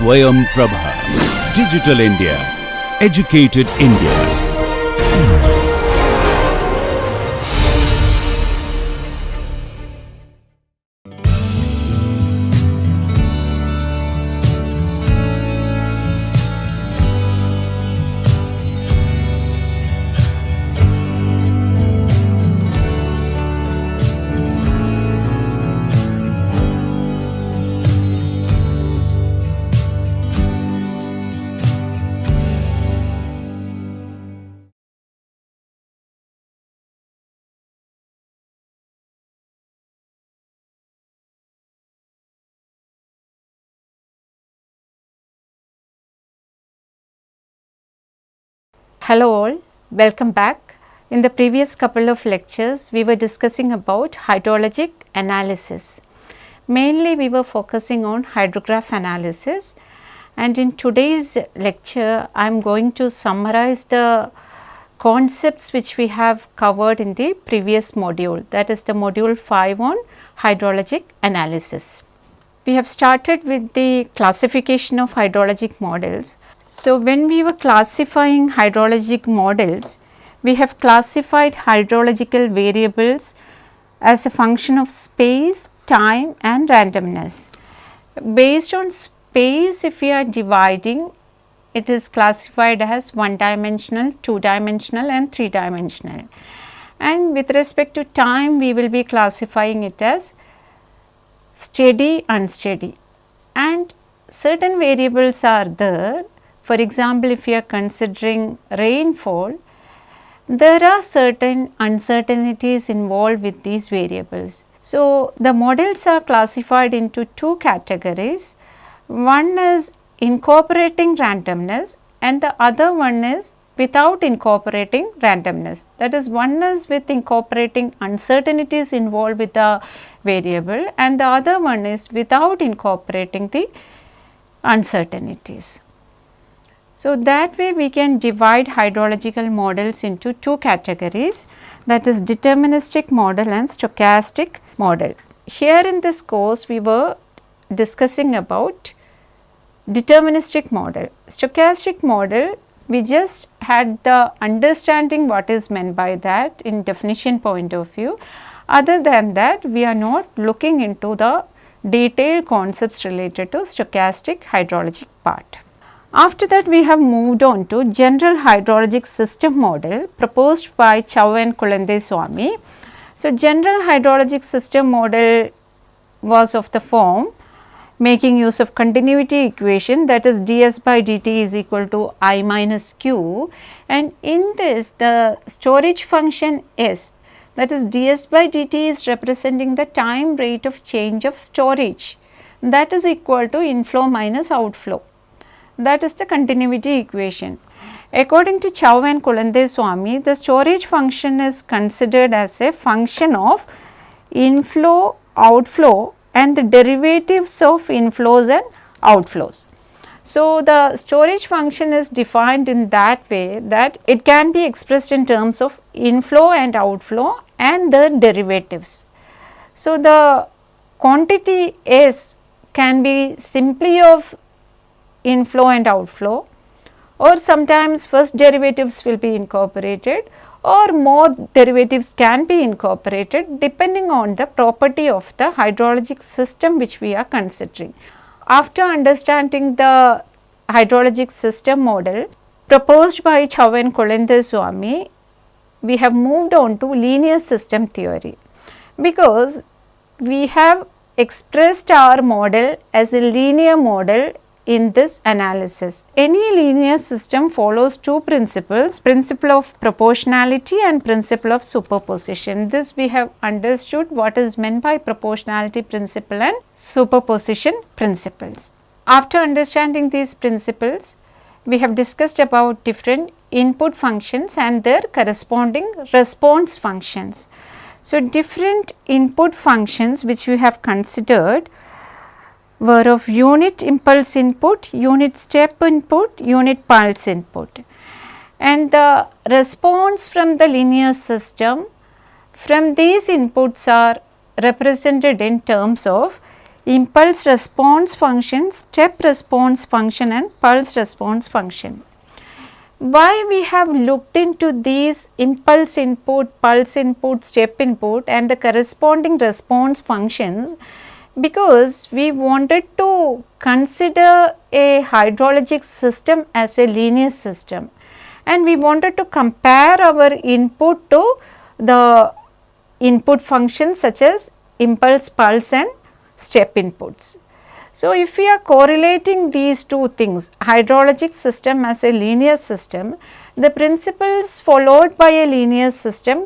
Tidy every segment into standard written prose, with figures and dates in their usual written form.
Swayam Prabha. Digital India. Educated India. Hello all, welcome back. In the previous couple of lectures, we were discussing about hydrologic analysis. Mainly we were focusing on hydrograph analysis, and in today's lecture, I am going to summarize the concepts which we have covered in the previous module, that is the module 5 on hydrologic analysis. We have started with the classification of hydrologic models. So, when we were classifying hydrologic models, we have classified hydrological variables as a function of space, time and randomness. Based on space, if we are dividing, it is classified as one dimensional, two dimensional and three dimensional. And with respect to time, we will be classifying it as steady, unsteady, and certain variables are there. For example, if you are considering rainfall, there are certain uncertainties involved with these variables. So, the models are classified into two categories. One is incorporating randomness and the other one is without incorporating randomness. That is, one is with incorporating uncertainties involved with the variable and the other one is without incorporating the uncertainties. So, that way we can divide hydrological models into two categories, that is deterministic model and stochastic model. Here in this course we were discussing about deterministic model. Stochastic model, we just had the understanding what is meant by that in definition point of view. Other than that, we are not looking into the detailed concepts related to stochastic hydrologic part. After that, we have moved on to general hydrologic system model proposed by Chow and Kullandeswamy. So, general hydrologic system model was of the form making use of continuity equation, that is ds by dt is equal to I minus q, and in this the storage function S, that is ds by dt is representing the time rate of change of storage, that is equal to inflow minus outflow. That is the continuity equation. According to Chow and Kullandeswamy, the storage function is considered as a function of inflow, outflow and the derivatives of inflows and outflows. So, the storage function is defined in that way that it can be expressed in terms of inflow and outflow and the derivatives. So, the quantity S can be simply of inflow and outflow, or sometimes first derivatives will be incorporated or more derivatives can be incorporated depending on the property of the hydrologic system which we are considering. After understanding the hydrologic system model proposed by Chow and Kullandeswamy, we have moved on to linear system theory, because we have expressed our model as a linear model. In this analysis, any linear system follows two principles, principle of proportionality and principle of superposition. This we have understood what is meant by proportionality principle and superposition principles. After understanding these principles, we have discussed about different input functions and their corresponding response functions. So, different input functions which we have considered were of unit impulse input, unit step input, unit pulse input, and the response from the linear system from these inputs are represented in terms of impulse response function, step response function and pulse response function. Why we have looked into these impulse input, pulse input, step input and the corresponding response functions? Because we wanted to consider a hydrologic system as a linear system, and we wanted to compare our input to the input functions such as impulse, pulse and step inputs. So, if we are correlating these two things, hydrologic system as a linear system, the principles followed by a linear system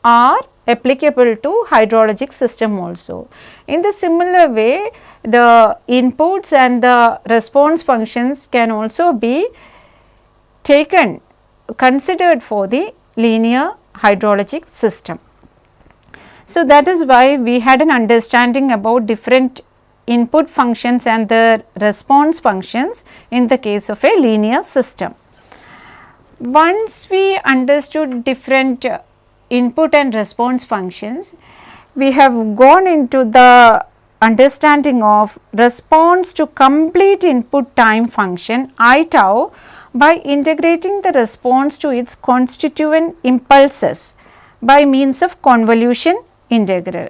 are applicable to hydrologic system also. In the similar way, the inputs and the response functions can also be considered for the linear hydrologic system. So, that is why we had an understanding about different input functions and the response functions in the case of a linear system. Once we understood different input and response functions, we have gone into the understanding of response to complete input time function I tau by integrating the response to its constituent impulses by means of convolution integral.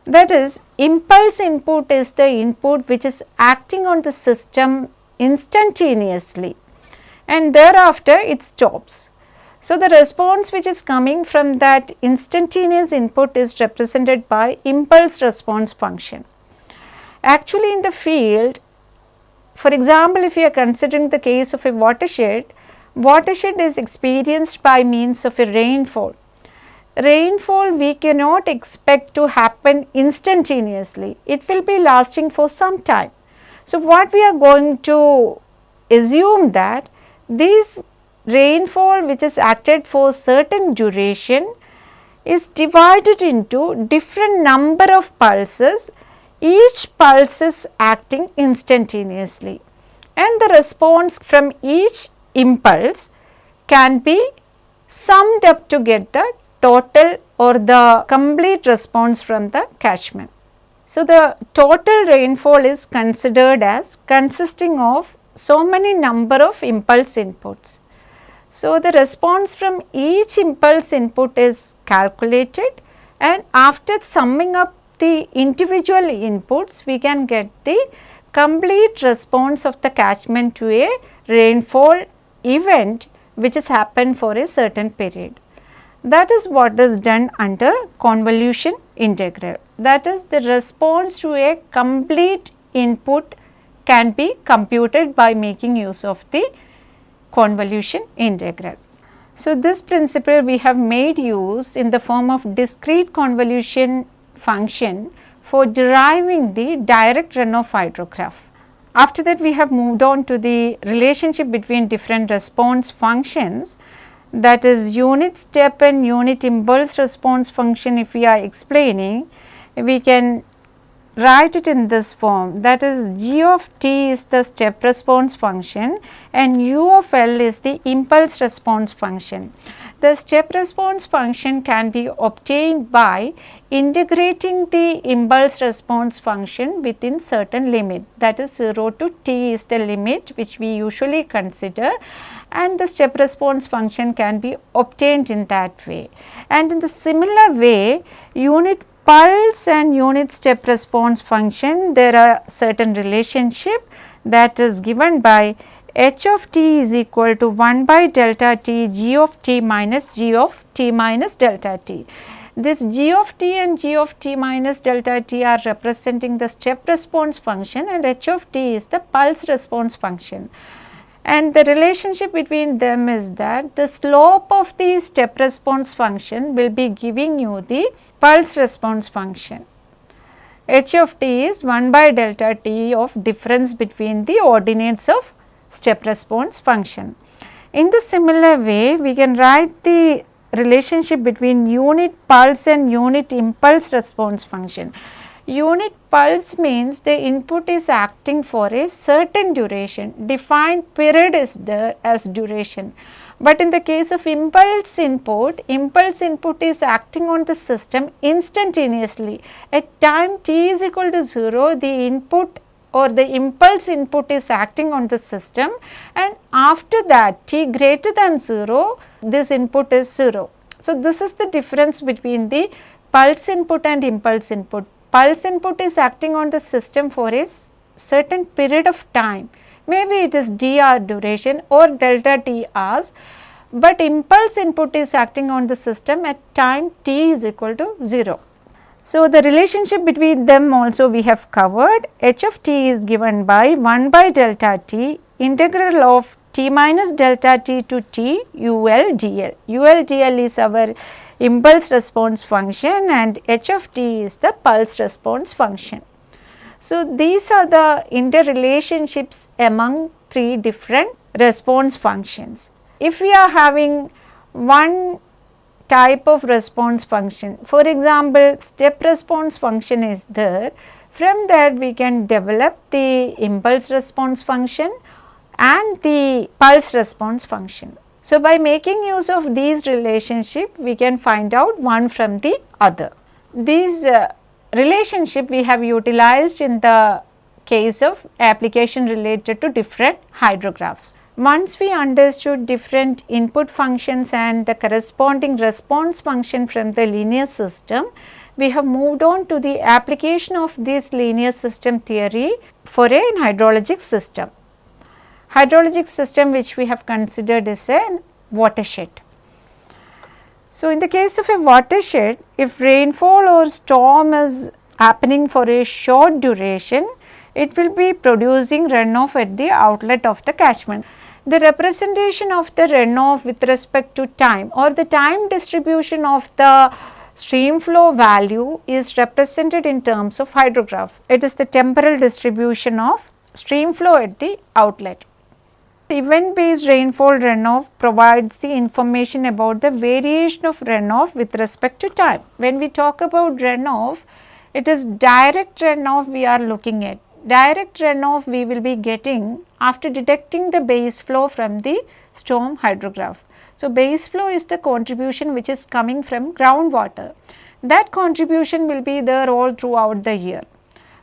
That is, impulse input is the input which is acting on the system instantaneously and thereafter it stops. So, the response which is coming from that instantaneous input is represented by impulse response function. Actually, in the field, for example, if you are considering the case of a watershed is experienced by means of a rainfall. Rainfall we cannot expect to happen instantaneously, it will be lasting for some time. So, what we are going to assume that this rainfall which is acted for certain duration is divided into different number of pulses, each pulse is acting instantaneously and the response from each impulse can be summed up to get the total or the complete response from the catchment. So, the total rainfall is considered as consisting of so many number of impulse inputs. So, the response from each impulse input is calculated and after summing up the individual inputs, we can get the complete response of the catchment to a rainfall event which has happened for a certain period. That is what is done under convolution integral. That is, the response to a complete input can be computed by making use of the convolution integral. So, this principle we have made use in the form of discrete convolution function for deriving the direct runoff hydrograph. After that, we have moved on to the relationship between different response functions, that is unit step and unit impulse response function. If we are explaining, we can write it in this form, that is g of t is the step response function and u of l is the impulse response function. The step response function can be obtained by integrating the impulse response function within certain limit, that is 0 to t is the limit which we usually consider, and the step response function can be obtained in that way. And in the similar way, unit pulse and unit step response function, there are certain relationship that is given by h of t is equal to 1 by delta t g of t minus delta t. This g of t and g of t minus delta t are representing the step response function and h of t is the pulse response function. And the relationship between them is that the slope of the step response function will be giving you the pulse response function. H of t is 1 by delta t of difference between the ordinates of step response function. In the similar way, we can write the relationship between unit pulse and unit impulse response function. Unit pulse means the input is acting for a certain duration, defined period is there as duration. But in the case of impulse input is acting on the system instantaneously. At time t is equal to 0, the input or the impulse input is acting on the system, and after that t greater than 0, this input is 0. So, this is the difference between the pulse input and impulse input. Pulse input is acting on the system for a certain period of time. Maybe it is dr duration or delta t hours, but impulse input is acting on the system at time t is equal to 0. So, the relationship between them also we have covered. H of t is given by 1 by delta t integral of t minus delta t to t ul dl. Ul dl is our impulse response function and h of t is the pulse response function. So, these are the interrelationships among three different response functions. If we are having one type of response function, for example, step response function is there, from that we can develop the impulse response function and the pulse response function. So, by making use of these relationship, we can find out one from the other. These relationship we have utilized in the case of application related to different hydrographs. Once we understood different input functions and the corresponding response function from the linear system, we have moved on to the application of this linear system theory for a hydrologic system. Hydrologic system which we have considered is a watershed. So, in the case of a watershed, if rainfall or storm is happening for a short duration, it will be producing runoff at the outlet of the catchment. The representation of the runoff with respect to time or the time distribution of the stream flow value is represented in terms of hydrograph. It is the temporal distribution of stream flow at the outlet. Event based rainfall runoff provides the information about the variation of runoff with respect to time. When we talk about runoff, it is direct runoff we are looking at. Direct runoff we will be getting after detecting the base flow from the storm hydrograph. So, base flow is the contribution which is coming from groundwater. That contribution will be there all throughout the year.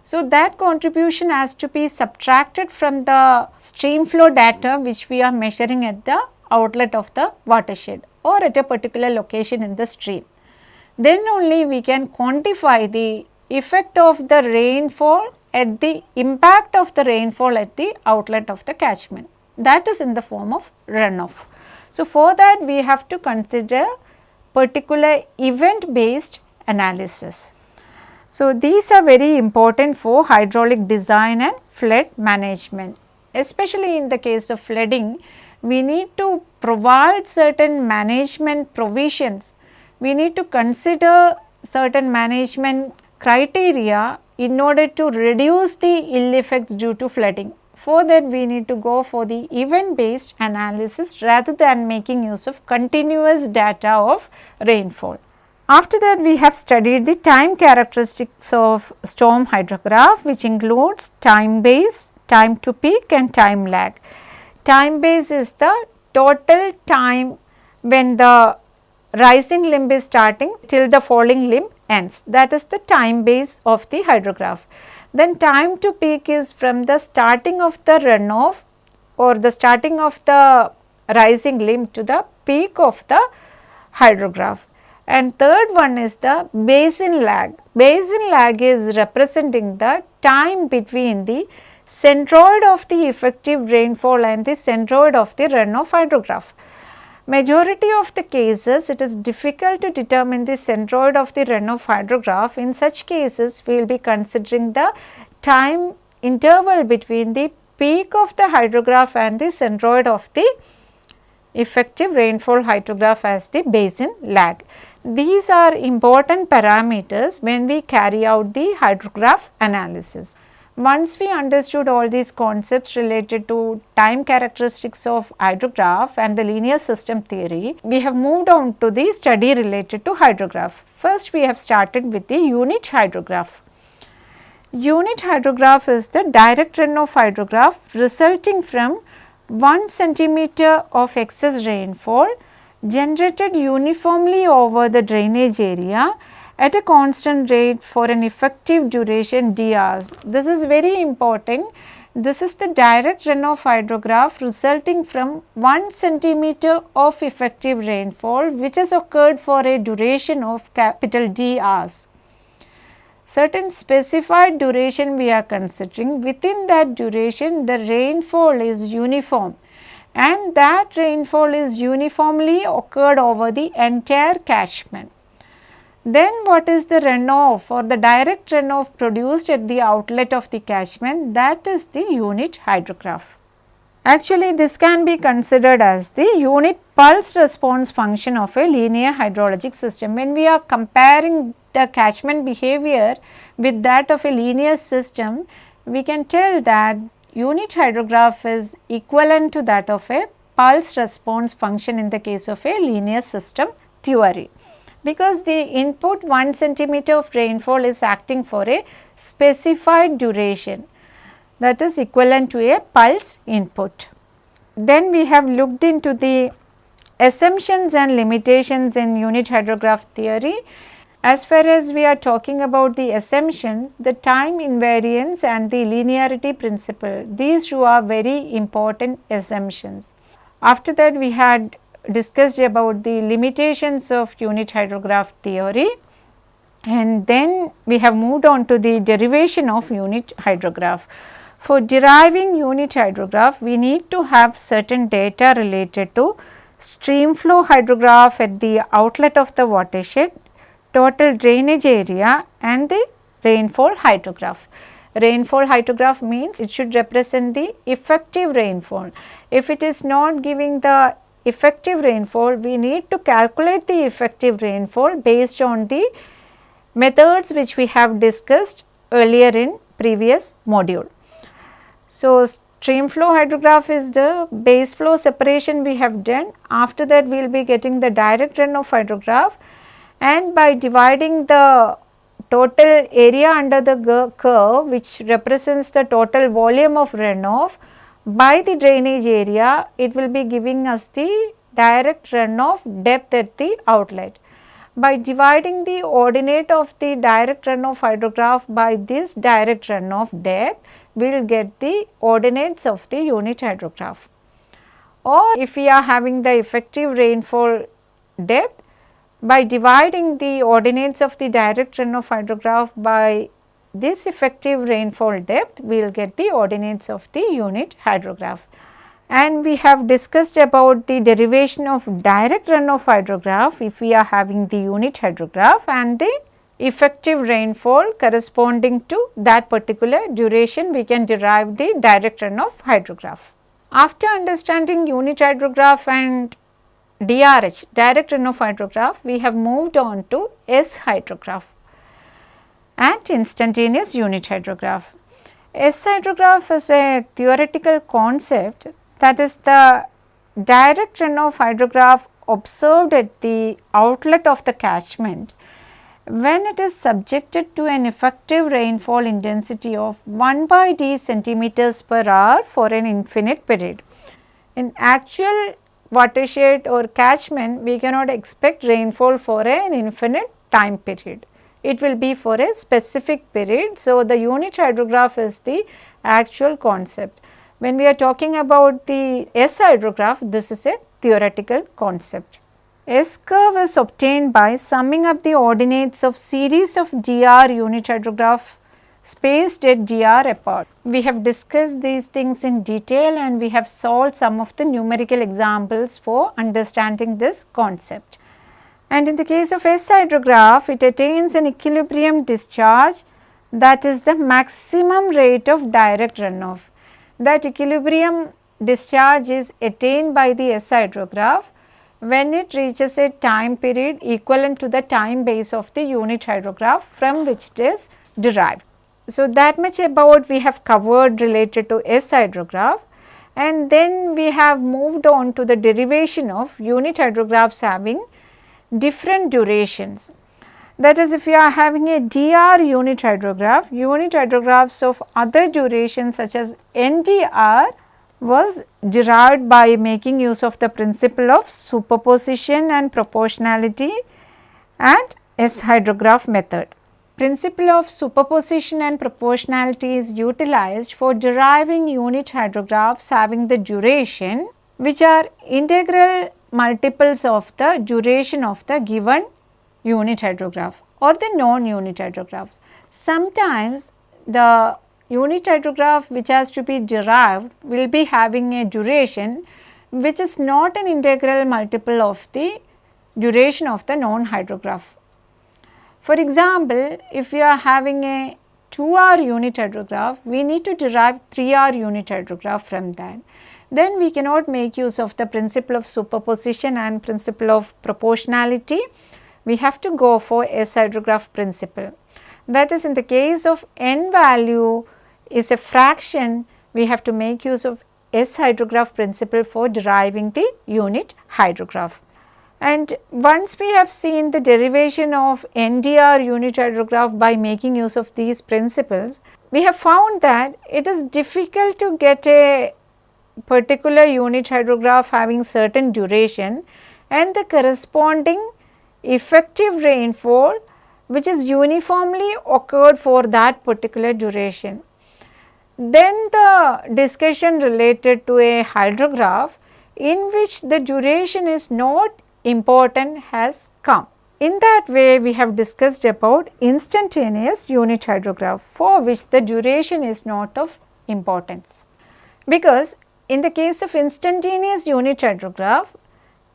So, that contribution has to be subtracted from the stream flow data which we are measuring at the outlet of the watershed or at a particular location in the stream. Then only we can quantify the effect of the rainfall at the impact of the rainfall at the outlet of the catchment. That is in the form of runoff. So, for that we have to consider particular event based analysis. So, these are very important for hydraulic design and flood management. Especially in the case of flooding, we need to provide certain management provisions. We need to consider certain management criteria in order to reduce the ill effects due to flooding. For that we need to go for the event based analysis rather than making use of continuous data of rainfall. After that we have studied the time characteristics of storm hydrograph, which includes time base, time to peak and time lag. Time base is the total time when the rising limb is starting till the falling limb ends. That is the time base of the hydrograph. Then time to peak is from the starting of the runoff or the starting of the rising limb to the peak of the hydrograph. And third one is the basin lag. Basin lag is representing the time between the centroid of the effective rainfall and the centroid of the runoff hydrograph. Majority of the cases it is difficult to determine the centroid of the runoff hydrograph. In such cases we will be considering the time interval between the peak of the hydrograph and the centroid of the effective rainfall hydrograph as the basin lag. These are important parameters when we carry out the hydrograph analysis. Once we understood all these concepts related to time characteristics of hydrograph and the linear system theory, we have moved on to the study related to hydrograph. First we have started with the unit hydrograph. Unit hydrograph is the direct runoff hydrograph resulting from 1 centimeter of excess rainfall generated uniformly over the drainage area at a constant rate for an effective duration d hours. This is very important. This is the direct runoff hydrograph resulting from 1 centimeter of effective rainfall which has occurred for a duration of capital D hours. Certain specified duration we are considering, within that duration the rainfall is uniform and that rainfall is uniformly occurred over the entire catchment. Then what is the runoff or the direct runoff produced at the outlet of the catchment? That is the unit hydrograph. Actually, this can be considered as the unit pulse response function of a linear hydrologic system. When we are comparing the catchment behavior with that of a linear system, we can tell that unit hydrograph is equivalent to that of a pulse response function in the case of a linear system theory, because the input 1 centimeter of rainfall is acting for a specified duration, that is equivalent to a pulse input. Then we have looked into the assumptions and limitations in unit hydrograph theory. As far as we are talking about the assumptions, the time invariance and the linearity principle, these two are very important assumptions. After that, we had discussed about the limitations of unit hydrograph theory, and then we have moved on to the derivation of unit hydrograph. For deriving unit hydrograph, we need to have certain data related to stream flow hydrograph at the outlet of the watershed, total drainage area and the rainfall hydrograph. Rainfall hydrograph means it should represent the effective rainfall. If it is not giving the effective rainfall, we need to calculate the effective rainfall based on the methods which we have discussed earlier in previous module. So, stream flow hydrograph is the base flow separation we have done. After that, we will be getting the direct runoff hydrograph, and by dividing the total area under the curve, which represents the total volume of runoff, by the drainage area, it will be giving us the direct runoff depth at the outlet. By dividing the ordinate of the direct runoff hydrograph by this direct runoff depth, we will get the ordinates of the unit hydrograph. Or if we are having the effective rainfall depth, by dividing the ordinates of the direct runoff hydrograph by this effective rainfall depth, we will get the ordinates of the unit hydrograph. And we have discussed about the derivation of direct runoff hydrograph if we are having the unit hydrograph and the effective rainfall corresponding to that particular duration, we can derive the direct runoff hydrograph. After understanding unit hydrograph and DRH, direct runoff hydrograph, we have moved on to S hydrograph and instantaneous unit hydrograph. S hydrograph is a theoretical concept, that is the direct runoff hydrograph observed at the outlet of the catchment when it is subjected to an effective rainfall intensity of 1/d centimeters per hour for an infinite period. In actual watershed or catchment, we cannot expect rainfall for an infinite time period. It will be for a specific period. So, the unit hydrograph is the actual concept. When we are talking about the S hydrograph, this is a theoretical concept. S curve is obtained by summing up the ordinates of series of dr unit hydrograph spaced at dr apart. We have discussed these things in detail and we have solved some of the numerical examples for understanding this concept. And in the case of S hydrograph, it attains an equilibrium discharge, that is the maximum rate of direct runoff. That equilibrium discharge is attained by the S hydrograph when it reaches a time period equivalent to the time base of the unit hydrograph from which it is derived. So, that much about we have covered related to S hydrograph, and then we have moved on to the derivation of unit hydrographs having different durations. That is, if you are having a dr unit hydrographs of other durations such as NDR was derived by making use of the principle of superposition and proportionality and S hydrograph method. Principle of superposition and proportionality is utilized for deriving unit hydrographs having the duration which are integral multiples of the duration of the given unit hydrograph or the non-unit hydrographs. Sometimes the unit hydrograph which has to be derived will be having a duration which is not an integral multiple of the duration of the non-hydrograph. For example, if we are having a 2-hour unit hydrograph, we need to derive 3-hour unit hydrograph from that. Then we cannot make use of the principle of superposition and principle of proportionality. We have to go for S hydrograph principle. That is, in the case of n value is a fraction, we have to make use of S hydrograph principle for deriving the unit hydrograph. And once we have seen the derivation of NDR unit hydrograph by making use of these principles, we have found that it is difficult to get a particular unit hydrograph having certain duration and the corresponding effective rainfall which is uniformly occurred for that particular duration. Then the discussion related to a hydrograph in which the duration is not important has come. In that way, we have discussed about instantaneous unit hydrograph for which the duration is not of importance. Because in the case of instantaneous unit hydrograph,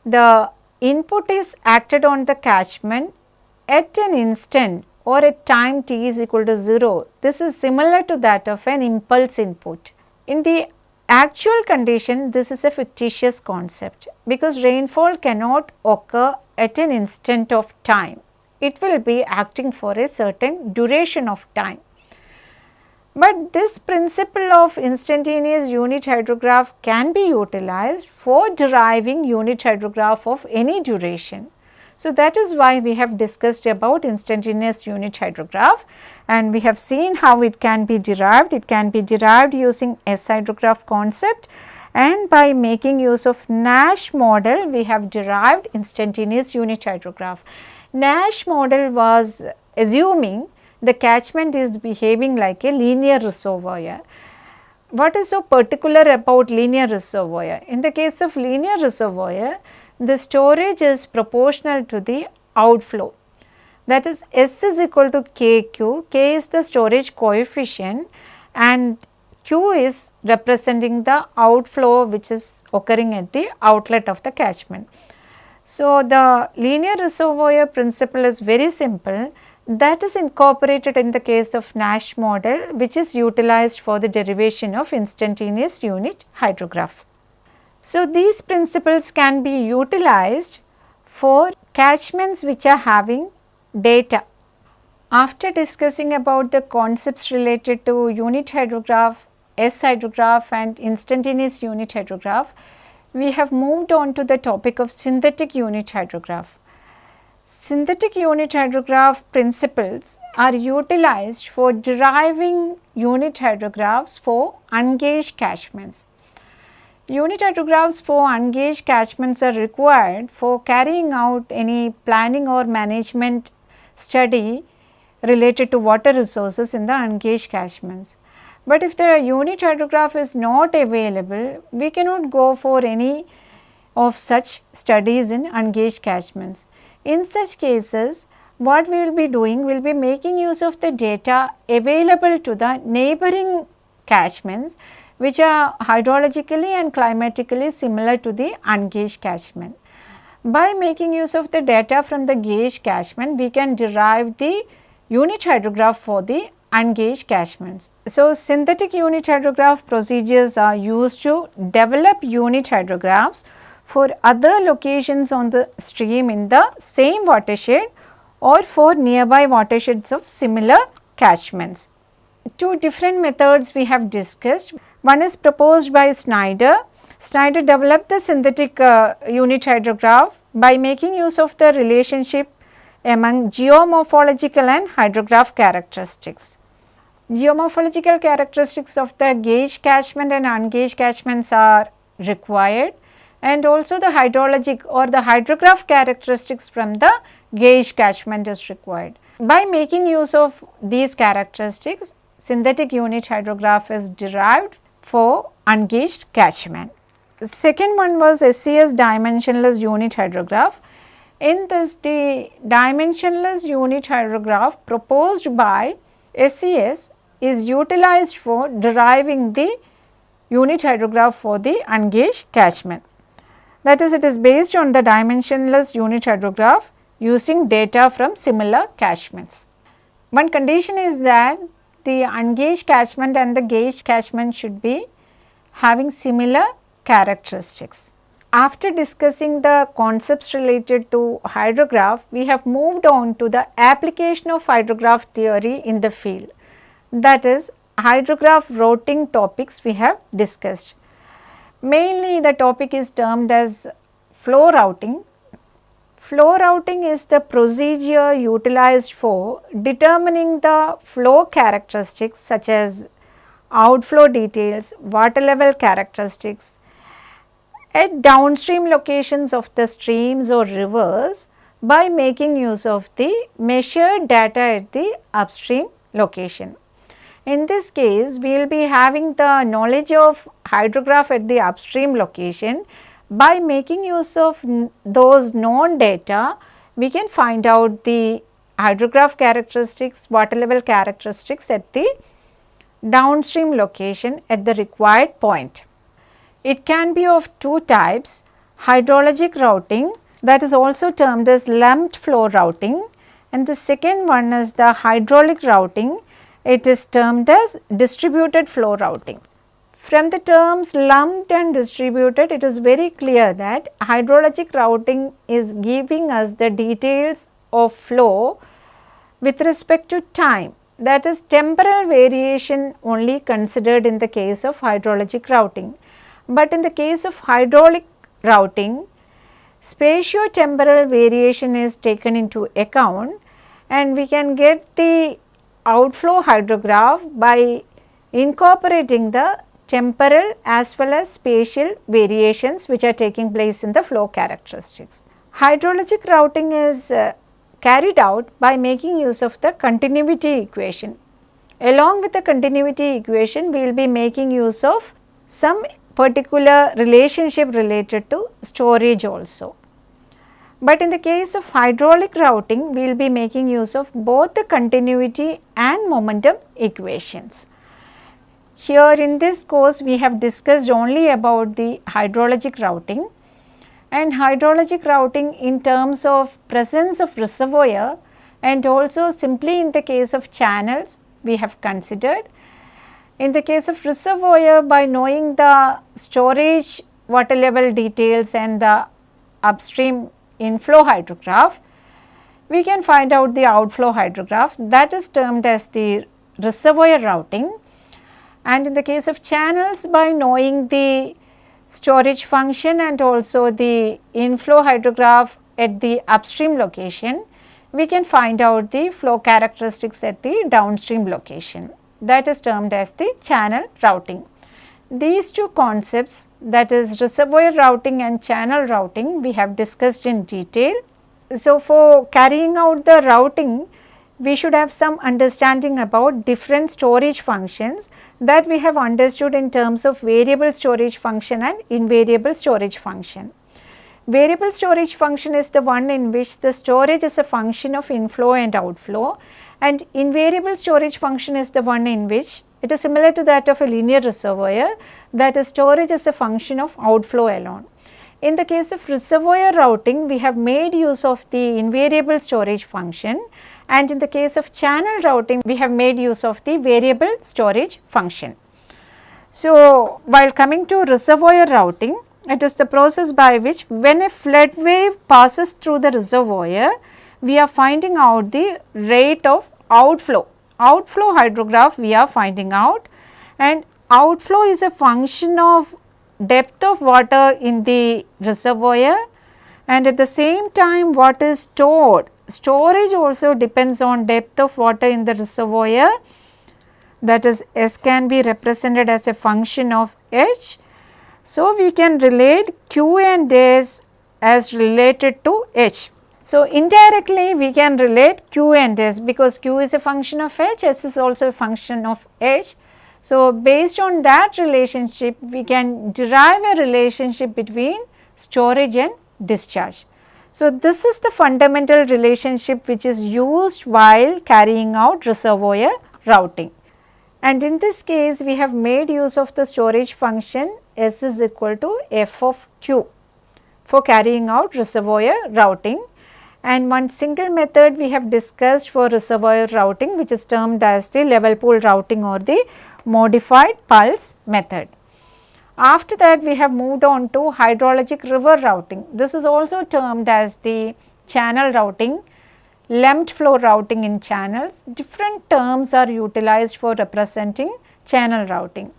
the input is acted on the catchment at an instant or at time t is equal to 0. This is similar to that of an impulse input. In the actual condition, this is a fictitious concept because rainfall cannot occur at an instant of time. It will be acting for a certain duration of time. But this principle of instantaneous unit hydrograph can be utilized for deriving unit hydrograph of any duration. So, that is why we have discussed about instantaneous unit hydrograph and we have seen how it can be derived. It can be derived using S hydrograph concept and by making use of Nash model we have derived instantaneous unit hydrograph. Nash model was assuming the catchment is behaving like a linear reservoir. What is so particular about linear reservoir? In the case of linear reservoir, the storage is proportional to the outflow. That is, S is equal to KQ, K is the storage coefficient and Q is representing the outflow which is occurring at the outlet of the catchment. So, the linear reservoir principle is very simple. That is incorporated in the case of Nash model which is utilized for the derivation of instantaneous unit hydrograph. So, these principles can be utilized for catchments which are having data. After discussing about the concepts related to unit hydrograph, S hydrograph and instantaneous unit hydrograph, we have moved on to the topic of synthetic unit hydrograph. Synthetic unit hydrograph principles are utilized for deriving unit hydrographs for ungauged catchments. Unit hydrographs for ungauged catchments are required for carrying out any planning or management study related to water resources in the ungauged catchments. But if the unit hydrograph is not available, we cannot go for any of such studies in ungauged catchments. In such cases, what we will be doing, we will be making use of the data available to the neighboring catchments which are hydrologically and climatically similar to the ungauged catchment. By making use of the data from the gauged catchment, we can derive the unit hydrograph for the ungauged catchments. So, synthetic unit hydrograph procedures are used to develop unit hydrographs for other locations on the stream in the same watershed or for nearby watersheds of similar catchments. Two different methods we have discussed. One is proposed by Snyder. Snyder developed the synthetic unit hydrograph by making use of the relationship among geomorphological and hydrograph characteristics. Geomorphological characteristics of the gauge catchment and ungauged catchments are required, and also the hydrologic or the hydrograph characteristics from the gauge catchment is required. By making use of these characteristics, synthetic unit hydrograph is derived for ungauged catchment. The second one was SCS dimensionless unit hydrograph. In this, the dimensionless unit hydrograph proposed by SCS is utilized for deriving the unit hydrograph for the ungauged catchment. That is, it is based on the dimensionless unit hydrograph using data from similar catchments. One condition is that the ungauged catchment and the gauged catchment should be having similar characteristics. After discussing the concepts related to hydrograph, we have moved on to the application of hydrograph theory in the field. That is, hydrograph routing topics we have discussed. Mainly the topic is termed as flow routing. Flow routing is the procedure utilized for determining the flow characteristics such as outflow details, water level characteristics at downstream locations of the streams or rivers by making use of the measured data at the upstream location. In this case, we will be having the knowledge of hydrograph at the upstream location. By making use of those known data, we can find out the hydrograph characteristics, water level characteristics at the downstream location at the required point. It can be of two types: hydrologic routing, that is also termed as lumped flow routing, and the second one is the hydraulic routing. It is termed as distributed flow routing. From the terms lumped and distributed, it is very clear that hydrologic routing is giving us the details of flow with respect to time, that is temporal variation only considered in the case of hydrologic routing. But in the case of hydraulic routing, spatio-temporal variation is taken into account, and we can get the outflow hydrograph by incorporating the temporal as well as spatial variations which are taking place in the flow characteristics. Hydrologic routing is carried out by making use of the continuity equation. Along with the continuity equation, we will be making use of some particular relationship related to storage also. But in the case of hydraulic routing, we will be making use of both the continuity and momentum equations. Here in this course, we have discussed only about the hydrologic routing, and hydrologic routing in terms of presence of reservoir and also simply in the case of channels we have considered. In the case of reservoir, by knowing the storage water level details and the upstream inflow hydrograph, we can find out the outflow hydrograph, that is termed as the reservoir routing. And in the case of channels, by knowing the storage function and also the inflow hydrograph at the upstream location, we can find out the flow characteristics at the downstream location, that is termed as the channel routing. These two concepts, that is reservoir routing and channel routing, we have discussed in detail. So, for carrying out the routing, we should have some understanding about different storage functions that we have understood in terms of variable storage function and invariable storage function. Variable storage function is the one in which the storage is a function of inflow and outflow, and invariable storage function is the one in which it is similar to that of a linear reservoir, that is storage is a function of outflow alone. In the case of reservoir routing, we have made use of the invariable storage function, and in the case of channel routing, we have made use of the variable storage function. So, while coming to reservoir routing, it is the process by which when a flood wave passes through the reservoir, we are finding out the rate of outflow. Outflow hydrograph we are finding out, and outflow is a function of depth of water in the reservoir, and at the same time what is stored. Storage also depends on depth of water in the reservoir. that is S can be represented as a function of H. So, we can relate Q and S as related to H. So, indirectly we can relate Q and S because Q is a function of H, S is also a function of H. So, based on that relationship we can derive a relationship between storage and discharge. So, this is the fundamental relationship which is used while carrying out reservoir routing. And in this case we have made use of the storage function S is equal to F of Q for carrying out reservoir routing. And one single method we have discussed for reservoir routing, which is termed as the level pool routing or the modified pulse method. After that we have moved on to hydrologic river routing. This is also termed as the channel routing, lumped flow routing in channels. Different terms are utilized for representing channel routing.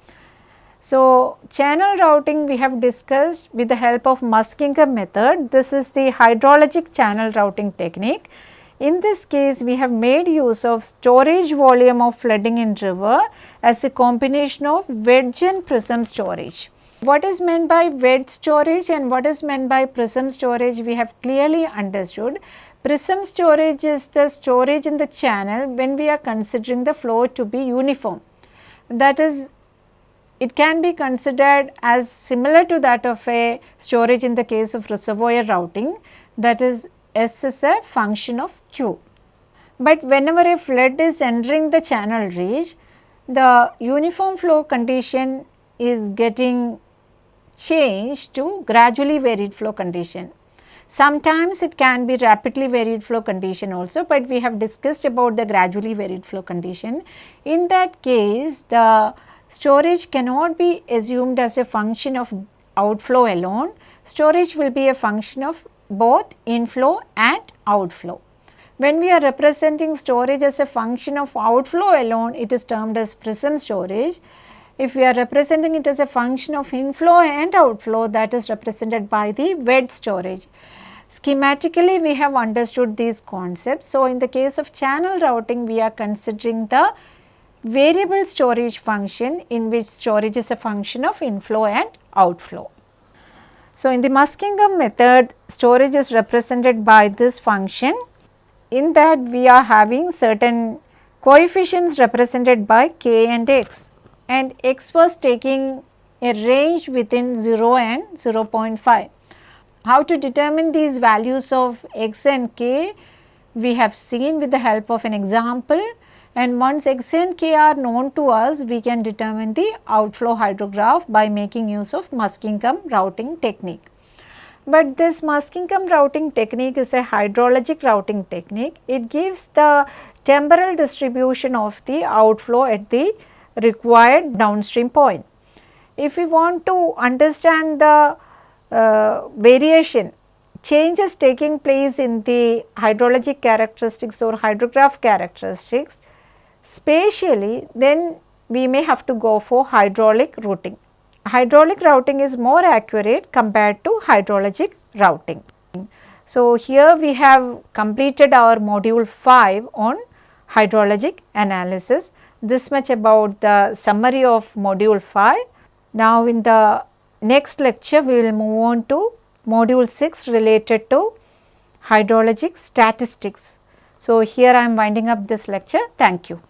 So, channel routing we have discussed with the help of Muskingum method. This is the hydrologic channel routing technique. In this case we have made use of storage volume of flooding in river as a combination of wedge and prism storage. What is meant by wedge storage and what is meant by prism storage we have clearly understood. Prism storage is the storage in the channel when we are considering the flow to be uniform. That is, it can be considered as similar to that of a storage in the case of reservoir routing, that is S is a function of Q. But whenever a flood is entering the channel reach, the uniform flow condition is getting changed to gradually varied flow condition. Sometimes it can be rapidly varied flow condition also, but we have discussed about the gradually varied flow condition. In that case, the storage cannot be assumed as a function of outflow alone. Storage will be a function of both inflow and outflow. When we are representing storage as a function of outflow alone, it is termed as prism storage. If we are representing it as a function of inflow and outflow, that is represented by the wedge storage. Schematically we have understood these concepts. So, in the case of channel routing we are considering the variable storage function in which storage is a function of inflow and outflow. So, in the Muskingum method storage is represented by this function. In that we are having certain coefficients represented by k and x, and x was taking a range within 0 and 0.5. How to determine these values of x and k we have seen with the help of an example, and once x and k are known to us we can determine the outflow hydrograph by making use of Muskingum routing technique. But this Muskingum routing technique is a hydrologic routing technique. It gives the temporal distribution of the outflow at the required downstream point. If we want to understand the variation, changes taking place in the hydrologic characteristics or hydrograph characteristics spatially, then we may have to go for hydraulic routing. Hydraulic routing is more accurate compared to hydrologic routing. So, here we have completed our module 5 on hydrologic analysis. This much about the summary of module 5. Now, in the next lecture we will move on to module 6 related to hydrologic statistics. So, here I am winding up this lecture. Thank you.